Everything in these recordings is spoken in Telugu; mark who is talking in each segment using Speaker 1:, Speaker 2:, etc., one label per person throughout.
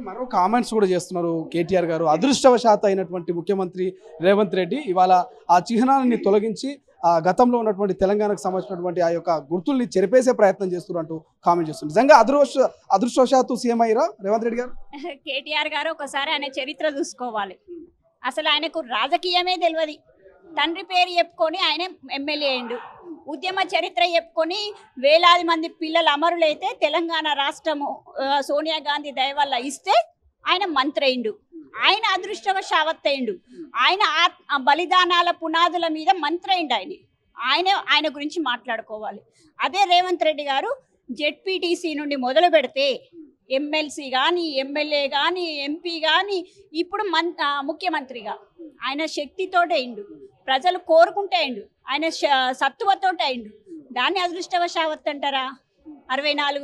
Speaker 1: మరో కామెంట్స్ కూడా చేస్తున్నారు కేటీఆర్ గారు. అదృష్టవశాత్తు అయినటువంటి ముఖ్యమంత్రి రేవంత్ రెడ్డి ఇవాళ ఆ చిహ్నాన్ని తొలగించి ఆ గతంలో ఉన్నటువంటి తెలంగాణకు సంబంధించినటువంటి ఆ యొక్క గుర్తుల్ని చెరిపేసే ప్రయత్నం చేస్తున్నారు అంటూ కామెంట్ చేస్తున్నారు. నిజంగా అదృష్టవశాత్తు సీఎం అయ్యారా రేవంత్ రెడ్డి గారు?
Speaker 2: కేటీఆర్ గారు ఒకసారి ఆయన చరిత్ర చూసుకోవాలి. అసలు ఆయనకు రాజకీయమే తెలియదు. తండ్రి పేరు చెప్పుకొని ఆయన ఎమ్మెల్యే అయిండు. ఉద్యమ చరిత్ర చెప్పుకొని వేలాది మంది పిల్లలు అమరులైతే తెలంగాణ రాష్ట్రము సోనియా గాంధీ దయ వల్ల ఇస్తే ఆయన మంత్రి అయిండు. ఆయన అదృష్టవశావత్ అయిండు. ఆయన బలిదానాల పునాదుల మీద మంత్రి అయిండు. ఆయన గురించి మాట్లాడుకోవాలి. అదే రేవంత్ రెడ్డి గారు జెడ్పీటీసీ నుండి మొదలు పెడితే ఎమ్మెల్సీ కానీ ఎమ్మెల్యే కానీ ఎంపీ కానీ ఇప్పుడు ముఖ్యమంత్రిగా ఆయన శక్తితోటే అయిండు. ప్రజలు కోరుకుంటే అయిండు. ఆయన సత్తువతోటే అయిండు. దాన్ని అదృష్టవశావత్ అంటారా? 64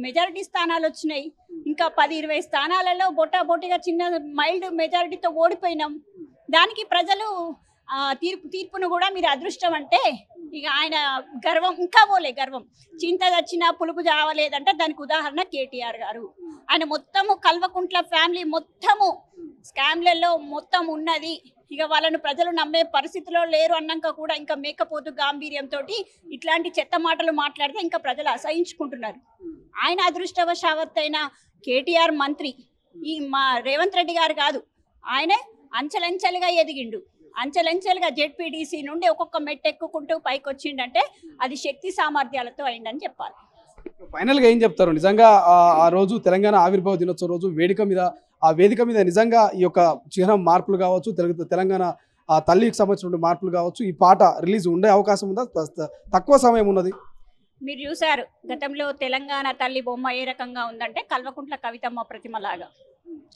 Speaker 2: మెజారిటీ స్థానాలు వచ్చినాయి. ఇంకా 10-20 స్థానాలలో బొటాబొటిగా చిన్న మైల్డ్ మెజారిటీతో ఓడిపోయినాం. దానికి ప్రజలు తీర్పును కూడా మీరు అదృష్టం అంటే ఇక ఆయన గర్వం ఇంకా పోలే. గర్వం చింత వచ్చినా పులుపు చావలేదంటే దానికి ఉదాహరణ కేటీఆర్ గారు. ఆయన మొత్తము కల్వకుంట్ల ఫ్యామిలీ మొత్తము స్కామ్లలో మొత్తం ఉన్నది. ఇక వాళ్ళను ప్రజలు నమ్మే పరిస్థితిలో లేరు అన్నాక కూడా ఇంకా మేకపోతు గాంభీర్యంతో ఇట్లాంటి చెత్త మాటలు మాట్లాడితే ఇంకా ప్రజలు అసహించుకుంటున్నారు. ఆయన అదృష్టవశావత్ అయిన కేటీఆర్ మంత్రి ఈ మా రేవంత్ రెడ్డి గారు కాదు. ఆయన అంచెలంచెలుగా ఎదిగిండు. అంచెలంచెలుగా జెడ్పీటీసీ నుండి ఒక్కొక్క మెట్టు ఎక్కుకుంటూ పైకి వచ్చిండంటే అది శక్తి సామర్థ్యాలతో అయిందని చెప్పాలి.
Speaker 1: ఫైనల్గా ఏం చెప్తారు? నిజంగా ఆ రోజు తెలంగాణ ఆవిర్భావ దినోత్సవం రోజు వేదిక మీద నిజంగా ఈ యొక్క చిహ్నం మార్పులు కావచ్చు, తెలంగాణ తల్లికి సంబంధించిన మార్పులు కావచ్చు, ఈ పాట రిలీజ్ ఉండే అవకాశం ఉందా? తక్కువ సమయం ఉన్నది.
Speaker 2: మీరు చూసారు గతంలో తెలంగాణ తల్లి బొమ్మ ఏ రకంగా ఉందంటే కల్వకుంట్ల కవితమ్మ ప్రతిమలాగా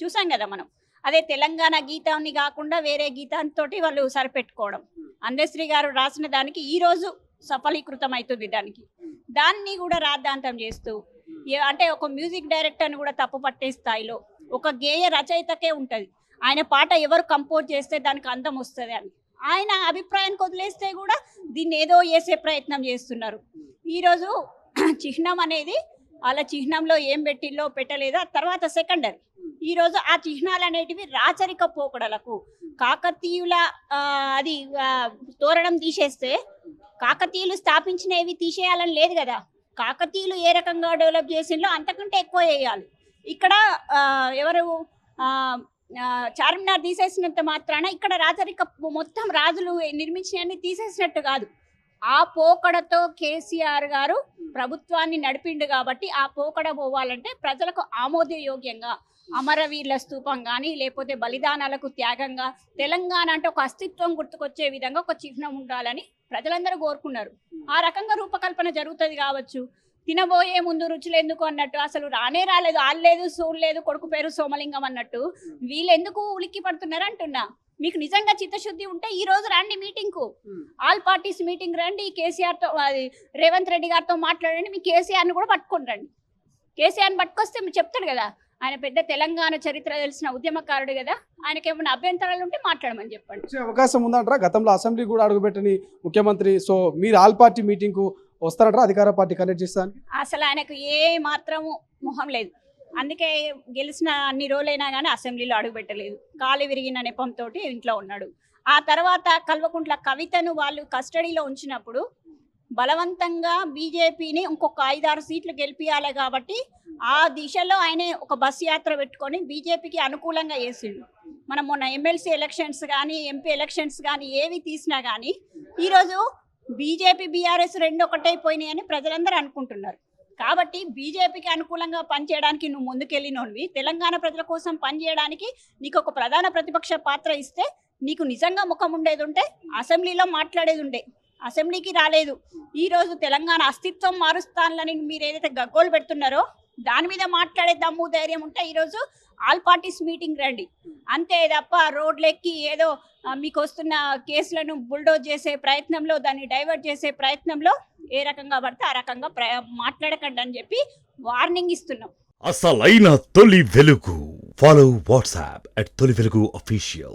Speaker 2: చూసాం కదా మనం. అదే తెలంగాణ గీతాన్ని కాకుండా వేరే గీతంతో వాళ్ళు సరిపెట్టుకోవడం. అందశ్రీ గారు రాసిన దానికి ఈరోజు సఫలీకృతం అవుతుంది. దాన్ని కూడా రాద్ధాంతం చేస్తూ అంటే ఒక మ్యూజిక్ డైరెక్టర్ని కూడా తప్పు పట్టే స్థాయిలో ఒక గేయ రచయితకే ఉంటుంది. ఆయన పాట ఎవరు కంపోజ్ చేస్తే దానికి అందం వస్తుంది అని ఆయన అభిప్రాయానికి వదిలేస్తే కూడా దీన్ని ఏదో చేసే ప్రయత్నం చేస్తున్నారు. ఈరోజు చిహ్నం అనేది వాళ్ళ చిహ్నంలో ఏం పెట్టిల్లో పెట్టలేదో తర్వాత సెకండరీ. ఈరోజు ఆ చిహ్నాలు అనేటివి రాచరిక పోకడలకు కాకతీయుల అది తోరణం తీసేస్తే కాకతీయులు స్థాపించినవి తీసేయాలని లేదు కదా. కాకతీయులు ఏ రకంగా డెవలప్ చేసిందో అంతకంటే ఎక్కువ వేయాలి. ఇక్కడ ఎవరు చార్మినార్ తీసేసినంత మాత్రాన ఇక్కడ రాచరిక మొత్తం రాజులు నిర్మించినవన్నీ తీసేసినట్టు కాదు. ఆ పోకడతో కేసీఆర్ గారు ప్రభుత్వాన్ని నడిపిండు కాబట్టి ఆ పోకడ పోవాలంటే ప్రజలకు ఆమోదయోగ్యంగా అమరవీరుల స్తూపం కానీ లేకపోతే బలిదానాలకు త్యాగంగా తెలంగాణ అంటే ఒక అస్తిత్వం గుర్తుకొచ్చే విధంగా ఒక చిహ్నం ఉండాలని ప్రజలందరూ కోరుకున్నారు. ఆ రకంగా రూపకల్పన జరుగుతుంది కావచ్చు. తినబోయే ముందు రుచులు ఎందుకు అన్నట్టు అసలు రాలేదు, ఆల్లేదు, సూర్లేదు, కొడుకు పేరు సోమలింగం అన్నట్టు వీళ్ళు ఎందుకు ఉలిక్కి పడుతున్నారు అంటున్నా. మీకు నిజంగా చిత్తశుద్ధి ఉంటే ఈ రోజు రండి మీటింగ్కు, ఆల్ పార్టీస్ మీటింగ్ రండి. కేసీఆర్తో రేవంత్ రెడ్డి గారితో మాట్లాడండి. మీ కేసీఆర్ని కూడా పట్టుకొని రండి. కేసీఆర్ని పట్టుకొస్తే మీరు చెప్తాడు కదా, ఆయన పెద్ద తెలంగాణ చరిత్ర తెలిసిన ఉద్యమకారుడు కదా, ఆయనకి ఏమైనా అభ్యంతరాలు ఉంటే మాట్లాడమని చెప్పండి.
Speaker 1: అవకాశం ఉందంటారా? గతంలో అసెంబ్లీ కూడా అడుగుపెట్టని ముఖ్యమంత్రి, సో మీరు ఆల్ పార్టీ మీటింగ్కు వస్తారంటారా? అధికార పార్టీ కండక్ట్ చేస్తాను.
Speaker 2: అసలు ఆయనకు ఏ మాత్రము మొహం లేదు. అందుకే గెలిచిన అన్ని రోజులైనా కానీ అసెంబ్లీలో అడుగుపెట్టలేదు. కాలు విరిగిన నెపంతో ఇంట్లో ఉన్నాడు. ఆ తర్వాత కల్వకుంట్ల కవితను వాళ్ళు కస్టడీలో ఉంచినప్పుడు బలవంతంగా బీజేపీని ఇంకొక 5-6 సీట్లు గెలిపియాలి కాబట్టి ఆ దిశలో ఆయన ఒక బస్ యాత్ర పెట్టుకొని బీజేపీకి అనుకూలంగా చేసిండు. మనం మొన్న ఎమ్మెల్సీ ఎలక్షన్స్ కానీ ఎంపీ ఎలక్షన్స్ కానీ ఏవి తీసినా కానీ ఈరోజు బీజేపీ బీఆర్ఎస్ రెండు ఒకటైపోయినాయి అని ప్రజలందరూ అనుకుంటున్నారు. కాబట్టి బీజేపీకి అనుకూలంగా పనిచేయడానికి నువ్వు ముందుకెళ్ళినోనివి, తెలంగాణ ప్రజల కోసం పనిచేయడానికి నీకు ఒక ప్రధాన ప్రతిపక్ష పాత్ర ఇస్తే నీకు నిజంగా ముఖం ఉండేది ఉంటే అసెంబ్లీలో మాట్లాడేది ఉండే. అసెంబ్లీకి రాలేదు. ఈరోజు తెలంగాణ అస్తిత్వం మారుస్తానని మీరు ఏదైతే గగ్గోలు పెడుతున్నారో దాని మీద మాట్లాడే దమ్ము ధైర్యం ఉంటే ఈరోజు ఆల్ పార్టీస్ మీటింగ్ రండి. అంతే తప్ప రోడ్లెక్కి ఏదో మీకు వస్తున్న కేసులను బుల్డోజ్ చేసే ప్రయత్నంలో దాన్ని డైవర్ట్ చేసే ప్రయత్నంలో ఏ రకంగా పడితే ఆ రకంగా మాట్లాడకండి అని చెప్పి వార్నింగ్ ఇస్తున్నాం.
Speaker 3: అసలైన తొలి వెలుగు. ఫాలో వాట్సాప్ @తొలి వెలుగు official.